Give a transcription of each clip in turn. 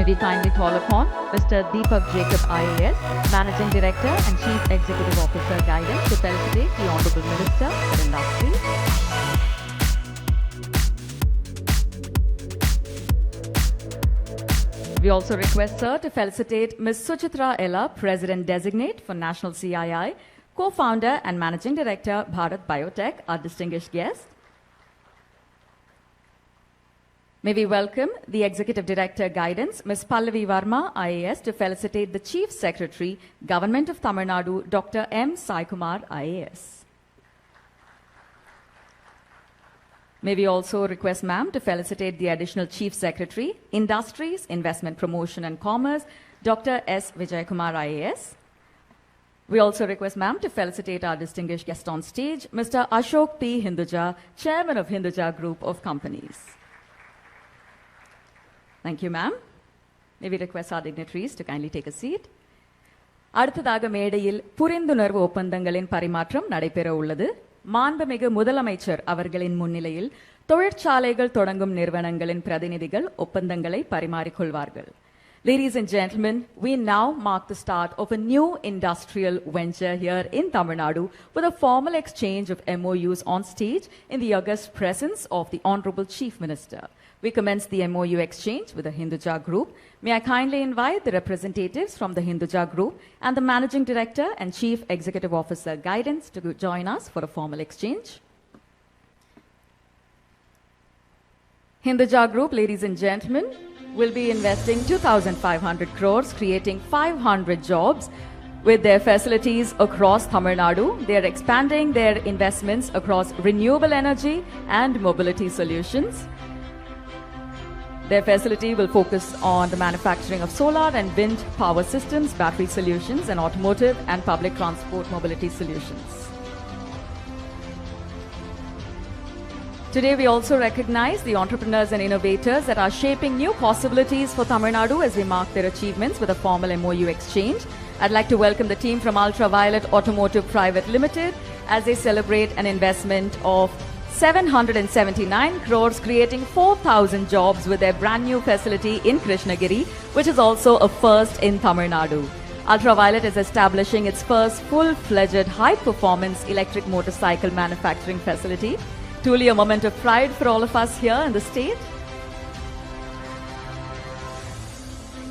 May we kindly call upon Mr. Deepak Jacob IAS, Managing Director and Chief Executive Officer Guidance to felicitate the Honorable Minister for Industry. We also request Sir to felicitate Ms. Suchitra Ella, President Designate for National CII, Co-Founder and Managing Director, Bharat Biotech, our distinguished guest. May we welcome the Executive Director Guidance, Ms. Pallavi Varma, IAS, to felicitate the Chief Secretary, Government of Tamil Nadu, Dr. M. Sai Kumar, IAS. May we also request ma'am to felicitate the Additional Chief Secretary, Industries, Investment Promotion and Commerce, Dr. S. Vijay Kumar, IAS. We also request ma'am to felicitate our distinguished guest on stage, Mr. Ashok P. Hinduja, Chairman of Hinduja Group of Companies. Thank you, ma'am. May we request our dignitaries to kindly take a seat. அடுத்ததாக மேடையில் புரிந்துணர்வு ஒப்பந்தங்களின் பரிமாற்றம் நடைபெற உள்ளது. மாண்புமிகு முதலமைச்சர் அவர்களின் முன்னிலையில் தொழிற்சாலைகள் தொடங்கும் நிறுவனங்களின் பிரதிநிதிகள் ஒப்பந்தங்களை பரிமாறிக்கொள்வார்கள். Ladies and gentlemen, we now mark the start of a new industrial venture here in Tamil Nadu with a formal exchange of MOUs on stage in the august presence of the Honorable Chief Minister. We commence the MOU exchange with the Hinduja Group. May I kindly invite the representatives from the Hinduja Group and the Managing Director and Chief Executive Officer Guidance to join us for a formal exchange. Hinduja Group, ladies and gentlemen, will be investing 2,500 crores, creating 500 jobs with their facilities across Tamil Nadu. They are expanding their investments across renewable energy and mobility solutions. Their facility will focus on the manufacturing of solar and wind power systems, battery solutions, and automotive and public transport mobility solutions. Today, we also recognize the entrepreneurs and innovators that are shaping new possibilities for Tamil Nadu as we mark their achievements with a formal MOU exchange. I'd like to welcome the team from Ultraviolet Automotive Private Limited as they celebrate an investment of 779 crores, creating 4,000 jobs with their brand new facility in Krishnagiri, which is also a first in Tamil Nadu. Ultraviolet is establishing its first full-fledged high-performance electric motorcycle manufacturing facility. Truly a moment of pride for all of us here in the state.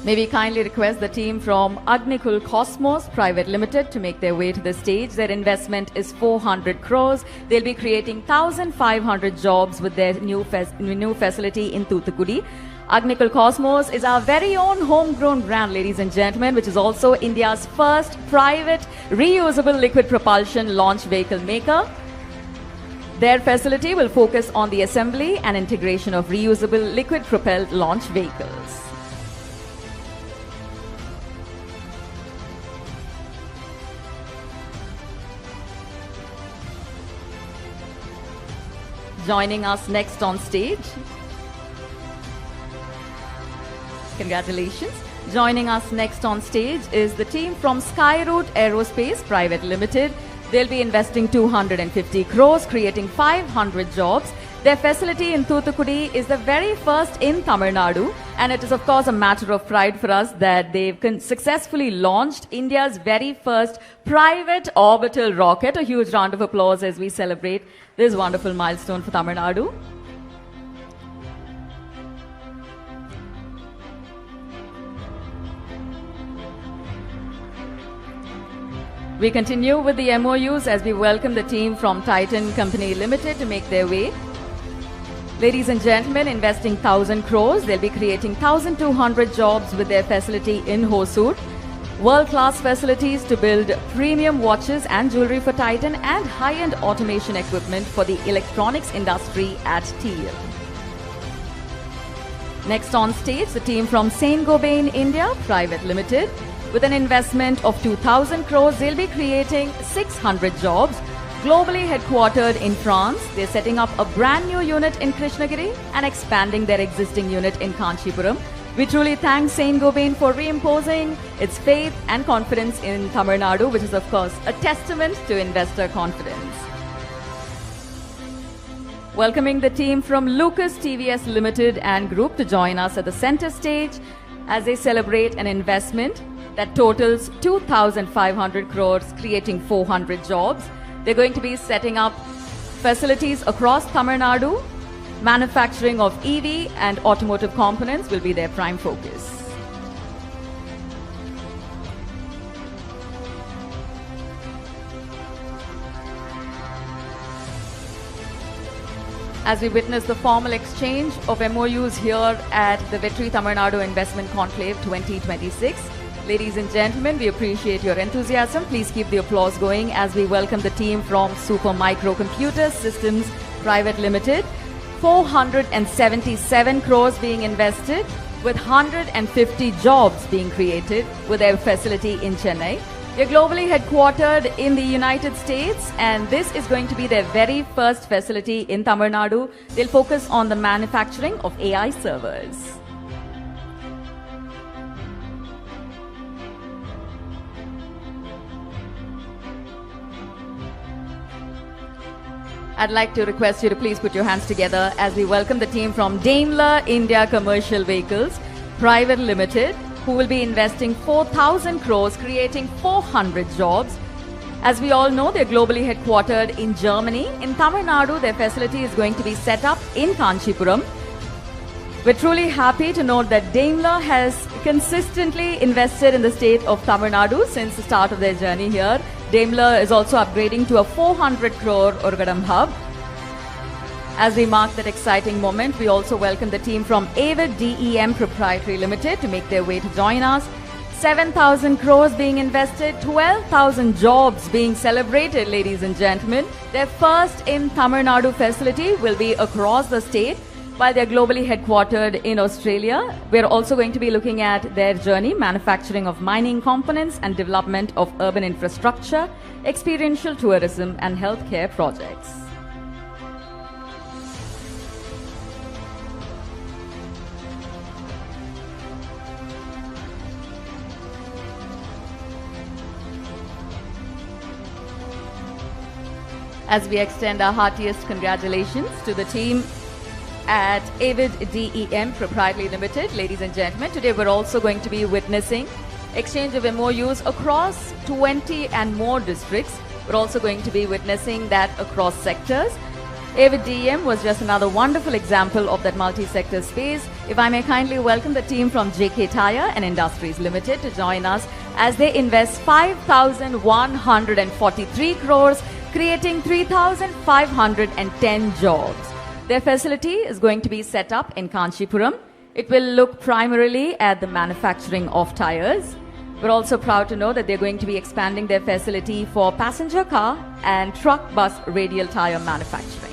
May we kindly request the team from Agnikul Cosmos Private Limited to make their way to the stage. Their investment is 400 crores. They'll be creating 1,500 jobs with their new facility in Thoothukudi. Agnikul Cosmos is our very own homegrown brand, ladies and gentlemen, which is also India's first private reusable liquid propulsion launch vehicle maker. Their facility will focus on the assembly and integration of reusable liquid propelled launch vehicles. Joining us next on stage. Congratulations. Joining us next on stage is the team from Skyroot Aerospace Private Limited. They'll be investing 250 crores, creating 500 jobs. Their facility in Thoothukudi is the very first in Tamil Nadu, and it is of course a matter of pride for us that they've successfully launched India's very first private orbital rocket. A huge round of applause as we celebrate this wonderful milestone for Tamil Nadu. We continue with the MOUs as we welcome the team from Titan Company Limited to make their way. Ladies and gentlemen, investing 1,000 crores, they'll be creating 1,200 jobs with their facility in Hosur. World-class facilities to build premium watches and jewelry for Titan and high-end automation equipment for the electronics industry at TL. Next on stage, the team from Saint-Gobain India Private Limited. With an investment of 2,000 crores, they'll be creating 600 jobs. Globally headquartered in France, they're setting up a brand new unit in Krishnagiri and expanding their existing unit in Kanchipuram. We truly thank Saint-Gobain for reimposing its faith and confidence in Tamil Nadu, which is of course a testament to investor confidence. Welcoming the team from Lucas TVS Limited and Group to join us at the center stage. as they celebrate an investment that totals 2,500 crores, creating 400 jobs. They're going to be setting up facilities across Tamil Nadu. Manufacturing of EV and automotive components will be their prime focus. As we witness the formal exchange of MOUs here at the Vetri Tamil Nadu Investment Conclave 2026. Ladies and gentlemen, we appreciate your enthusiasm. Please keep the applause going as we welcome the team from Super Micro Computer Systems Private Limited. 477 crores being invested, with 150 jobs being created with their facility in Chennai. They're globally headquartered in the United States, and this is going to be their very first facility in Tamil Nadu. They'll focus on the manufacturing of AI servers. I'd like to request you to please put your hands together as we welcome the team from Daimler India Commercial Vehicles Private Limited, who will be investing 4,000 crores, creating 400 jobs. As we all know, they're globally headquartered in Germany. In Tamil Nadu, their facility is going to be set up in Kanchipuram. We're truly happy to note that Daimler has consistently invested in the state of Tamil Nadu since the start of their journey here. Daimler is also upgrading to a 400 crore Oragadam hub. As we mark that exciting moment, we also welcome the team from Avid DEM Proprietary Limited to make their way to join us. 7,000 crores being invested, 12,000 jobs being celebrated, ladies and gentlemen. Their first in Tamil Nadu facility will be across the state, while they're globally headquartered in Australia. We're also going to be looking at their journey, manufacturing of mining components and development of urban infrastructure, experiential tourism and healthcare projects. As we extend our heartiest congratulations to the team at Avid DEM Proprietary Limited. Ladies and gentlemen, today we're also going to be witnessing exchange of MOUs across 20 and more districts. We're also going to be witnessing that across sectors. Avid DEM was just another wonderful example of that multi-sector space. If I may kindly welcome the team from JK Tyre and Industries Limited to join us as they invest 5,143 crores, creating 3,510 jobs. Their facility is going to be set up in Kanchipuram. It will look primarily at the manufacturing of tires. We're also proud to know that they're going to be expanding their facility for passenger car and truck bus radial tire manufacturing.